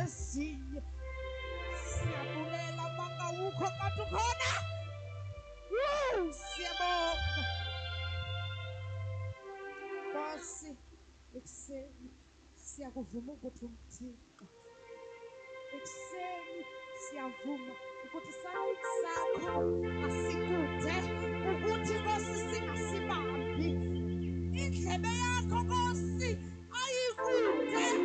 ezinye. Siyabulela mangawukho kanti ukhona. Siyabonga. Nkosi, ekuseni siyakuvuma ukuthi umthixo. Ekuseni siyavuma ukuthi isandla sakho asikude, ukuthi Nkosi singasibambi. Indlebe yakho Nkosi ayikude.